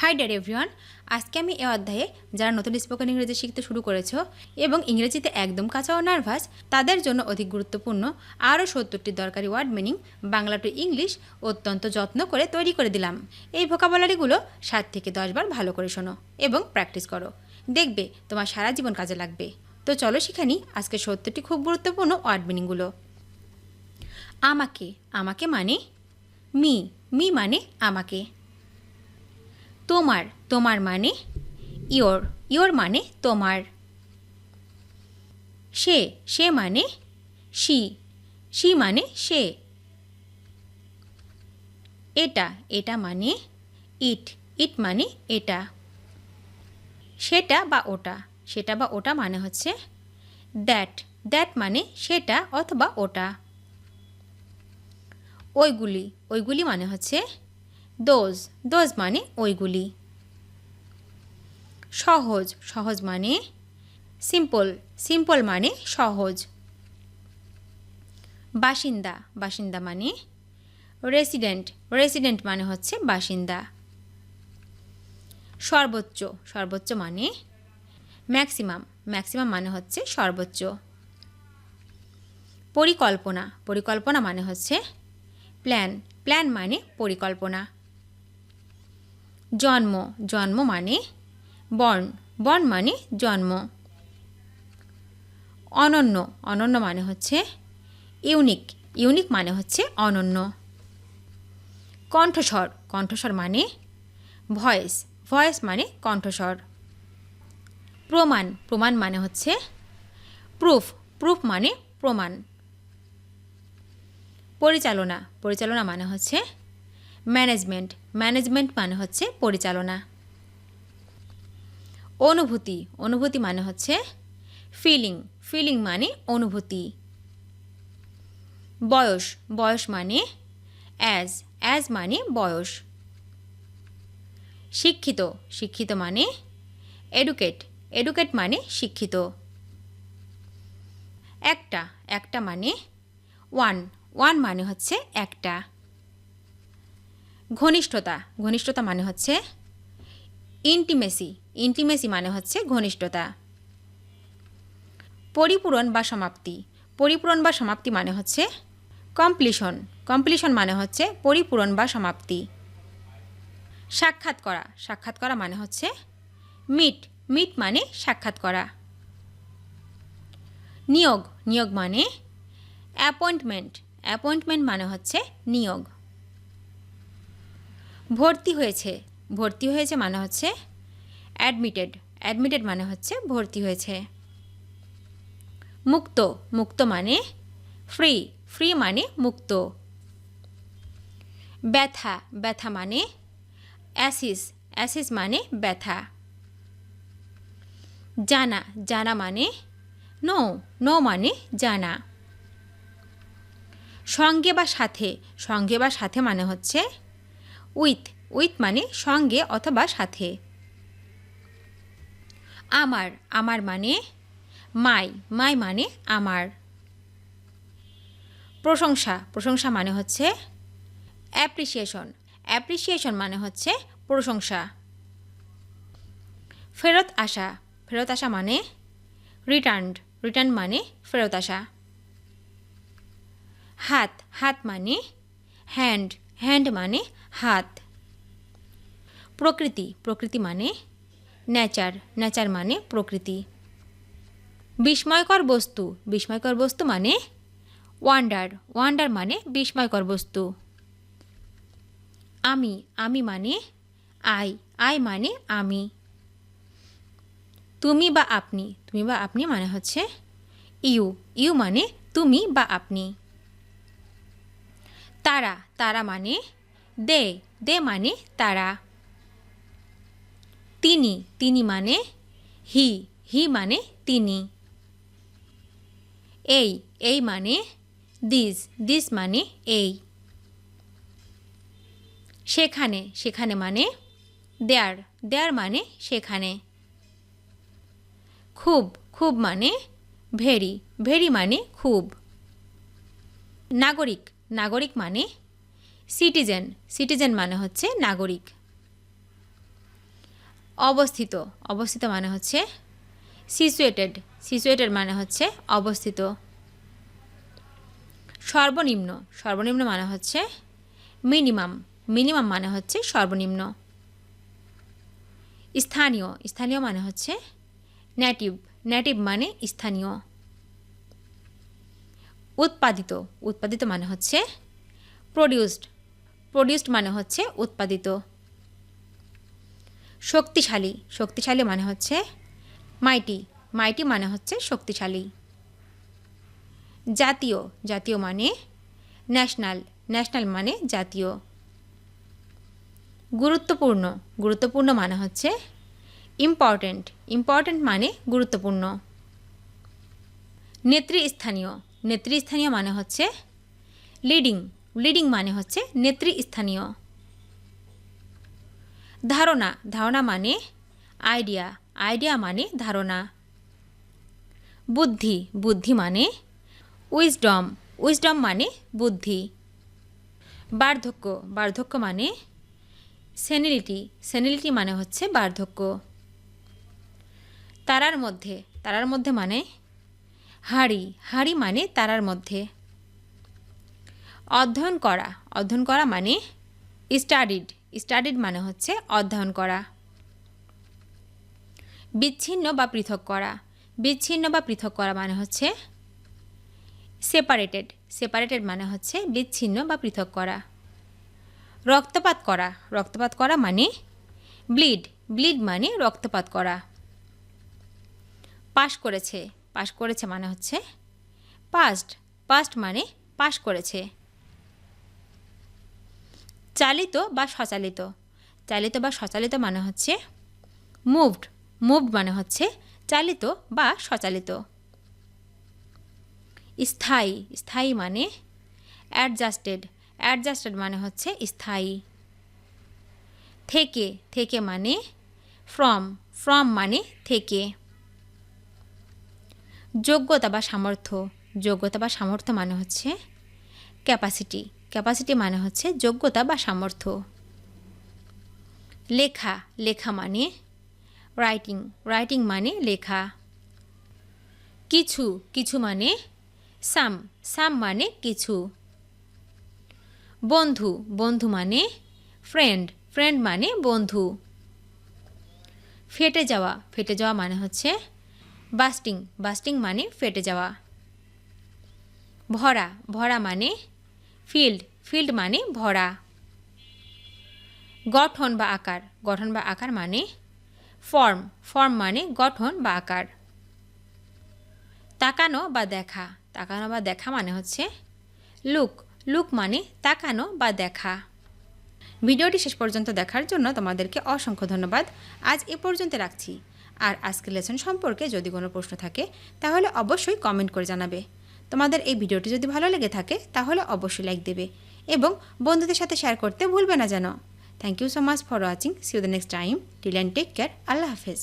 High deer everyone, আজকে আমি এই অধ্যায়ে যারা নতুন স্পোকেন ইংরেজি শিখতে শুরু করেছো এবং ইংরেজিতে একদম কাঁচা ও নার্ভাস তাদের জন্য অধিক গুরুত্বপূর্ণ আরও ৭০টি দরকারি word meaning Bangla to English অত্যন্ত যত্ন করে তৈরি করে দিলাম। এই ভোকাবুলারিগুলো ৭ থেকে ১০ বার ভালো করে শোনো এবং প্র্যাকটিস করো, দেখবে তোমার সারা জীবন কাজে লাগবে। তো চলো শিখে নিই আজকে ৭০টি খুব গুরুত্বপূর্ণ ওয়ার্ড মিনিংগুলো। আমাকে, আমাকে মানে মি, মি মানে আমাকে। তোমার, তোমার মানে ইয়োর, ইয়োর মানে তোমার। সে, সে মানে শি, শি মানে সে। এটা, এটা মানে ইট, ইট মানে এটা। সেটা বা ওটা, সেটা বা ওটা মানে হচ্ছে দ্যাট, দ্যাট মানে সেটা অথবা ওটা। ওইগুলি, ওইগুলি মানে হচ্ছে দোজ, দোজ মানে ওইগুলি। সহজ, সহজ মানে সিম্পল, সিম্পল মানে সহজ। বাসিন্দা, বাসিন্দা মানে রেসিডেন্ট, রেসিডেন্ট মানে হচ্ছে বাসিন্দা। সর্বোচ্চ, সর্বোচ্চ মানে ম্যাক্সিমাম, ম্যাক্সিমাম মানে হচ্ছে সর্বোচ্চ। পরিকল্পনা, পরিকল্পনা মানে হচ্ছে প্ল্যান, প্ল্যান মানে পরিকল্পনা। জন্ম, জন্ম মানে বর্ন, বর্ন মানে জন্ম। অনন্য, অনন্য মানে হচ্ছে ইউনিক, ইউনিক মানে হচ্ছে অনন্য। কণ্ঠস্বর, কণ্ঠস্বর মানে ভয়েস, ভয়েস মানে কণ্ঠস্বর। প্রমাণ, প্রমাণ মানে হচ্ছে প্রুফ, প্রুফ মানে প্রমাণ। পরিচালনা, পরিচালনা মানে হচ্ছে ম্যানেজমেন্ট, ম্যানেজমেন্ট মানে হচ্ছে পরিচালনা। অনুভূতি, অনুভূতি মানে হচ্ছে ফিলিং, ফিলিং মানে অনুভূতি। বয়স, বয়স মানে অ্যাজ, অ্যাজ মানে বয়স। শিক্ষিত, শিক্ষিত মানে এডুকেট, এডুকেট মানে শিক্ষিত। একটা, একটা মানে ওয়ান, ওয়ান মানে হচ্ছে একটা। ঘনিষ্ঠতা, ঘনিষ্ঠতা মানে হচ্ছে ইন্টিমেসি, ইন্টিমেসি মানে হচ্ছে ঘনিষ্ঠতা। পরিপূরণ বা সমাপ্তি, পরিপূরণ বা সমাপ্তি মানে হচ্ছে কমপ্লিশন, কমপ্লিশন মানে হচ্ছে পরিপূরণ বা সমাপ্তি। সাক্ষাৎ করা, সাক্ষাৎ করা মানে হচ্ছে মিট, মিট মানে সাক্ষাৎ করা। নিয়োগ, নিয়োগ মানে অ্যাপয়েন্টমেন্ট, অ্যাপয়েন্টমেন্ট মানে হচ্ছে নিয়োগ। ভর্তি হয়েছে, ভর্তি হয়েছে মানে হচ্ছে অ্যাডমিটেড, অ্যাডমিটেড মানে হচ্ছে ভর্তি হয়েছে। মুক্ত, মুক্ত মানে ফ্রি, ফ্রি মানে মুক্ত। ব্যথা, ব্যথা মানে অ্যাসিস, অ্যাসিস মানে ব্যথা। জানা, জানা মানে নো, নো মানে জানা। সঙ্গে বা সাথে, সঙ্গে বা সাথে মানে হচ্ছে উইথ, উইথ মানে সঙ্গে অথবা সাথে। আমার, আমার মানে মাই, মাই মানে আমার। প্রশংসা, প্রশংসা মানে হচ্ছে অ্যাপ্রিসিয়েশন, অ্যাপ্রিসিয়েশন মানে হচ্ছে প্রশংসা। ফেরত আসা, ফেরত আসা মানে রিটার্নড, রিটার্ন মানে ফেরত আসা। হাত, হাত মানে হ্যান্ড, হ্যান্ড মানে হাত। প্রকৃতি, প্রকৃতি মানে নেচার, নেচার মানে প্রকৃতি। বিস্ময়কর বস্তু, বিস্ময়কর বস্তু মানে ওয়ান্ডার, ওয়ান্ডার মানে বিস্ময়কর বস্তু। আমি, আমি মানে আই, আই মানে আমি। তুমি বা আপনি, তুমি বা আপনি মানে হচ্ছে ইউ, ইউ মানে তুমি বা আপনি। তারা, তারা মানে দে, দে মানে তারা। তিনি, তিনি মানে হি, হি মানে তিনি। এই, এই মানে দিস, দিস মানে এই। সেখানে, সেখানে মানে দেয়ার, দেয়ার মানে সেখানে। খুব, খুব মানে ভেরি, ভেরি মানে খুব। নাগরিক, নাগরিক মানে সিটিজেন, সিটিজেন মানে হচ্ছে নাগরিক। অবস্থিত অবস্থিত মানে হচ্ছে সিচুয়েটেড সিচুয়েটেড মানে হচ্ছে অবস্থিত। সর্বনিম্ন সর্বনিম্ন মানে হচ্ছে মিনিমাম মিনিমাম মানে হচ্ছে সর্বনিম্ন। স্থানীয় স্থানীয় মানে হচ্ছে নেটিভ নেটিভ মানে স্থানীয়। উৎপাদিত উৎপাদিত মানে হচ্ছে প্রডিউসড প্রডিউসড মানে হচ্ছে উৎপাদিত। শক্তিশালী শক্তিশালী মানে হচ্ছে মাইটি মাইটি মানে হচ্ছে শক্তিশালী। জাতীয় জাতীয় মানে ন্যাশনাল ন্যাশনাল মানে জাতীয়। গুরুত্বপূর্ণ গুরুত্বপূর্ণ মানে হচ্ছে ইম্পর্ট্যান্ট ইম্পর্ট্যান্ট মানে গুরুত্বপূর্ণ। নেতৃস্থানীয় নেতৃস্থানীয় মানে হচ্ছে লিডিং লিডিং মানে হচ্ছে নেতৃস্থানীয়। ধারণা ধারণা মানে আইডিয়া আইডিয়া মানে ধারণা। বুদ্ধি বুদ্ধি মানে উইজডম উইজডম মানে বুদ্ধি। বার্ধক্য বার্ধক্য মানে সেনিলিটি সেনিলিটি মানে হচ্ছে বার্ধক্য। তারার মধ্যে মানে হাঁড়ি হাঁড়ি মানে তারার মধ্যে। অধ্যয়ন করা মানে স্টাডিড স্টাডিড মানে হচ্ছে অধ্যয়ন করা। বিচ্ছিন্ন বা পৃথক করা বিচ্ছিন্ন বা পৃথক করা মানে হচ্ছে সেপারেটেড সেপারেটেড মানে হচ্ছে বিচ্ছিন্ন বা পৃথক করা। রক্তপাত করা মানে ব্লিড ব্লিড মানে রক্তপাত করা। পাশ করেছে মানে হচ্ছে পাস্ট পাস্ট মানে পাশ করেছে। চালিত বা সচালিত মানে হচ্ছে মুভড মুভড মানে হচ্ছে চালিত বা সচালিত। স্থায়ী স্থায়ী মানে অ্যাডজাস্টেড অ্যাডজাস্টেড মানে হচ্ছে স্থায়ী। থেকে মানে ফ্রম মানে থেকে। যোগ্যতা বা সামর্থ্য মানে হচ্ছে ক্যাপাসিটি মানে হচ্ছে যোগ্যতা বা সামর্থ্য। লেখা মানে রাইটিং মানে লেখা। কিছু মানে সাম মানে কিছু। বন্ধু মানে ফ্রেন্ড মানে বন্ধু। ফেটে যাওয়া মানে হচ্ছে বাস্টিং মানে ফেটে যাওয়া। ভরা মানে ফিল্ড মানে ভরা। গঠন বা আকার মানে ফর্ম মানে গঠন বা আকার। তাকানো বা দেখা মানে হচ্ছে লুক মানে তাকানো বা দেখা। ভিডিওটি শেষ পর্যন্ত দেখার জন্য তোমাদেরকে অসংখ্য ধন্যবাদ। আজ এ পর্যন্ত রাখছি। আর আজকের লেসন সম্পর্কে যদি কোনো প্রশ্ন থাকে তাহলে অবশ্যই কমেন্ট করে জানাবে। তোমাদের এই ভিডিওটি যদি ভালো লেগে থাকে তাহলে অবশ্যই লাইক দেবে এবং বন্ধুদের সাথে শেয়ার করতে ভুলবে না যেন। Thank you so much for watching. See you the next time. Till এন্ড টেক কেয়ার। আল্লাহ হাফেজ।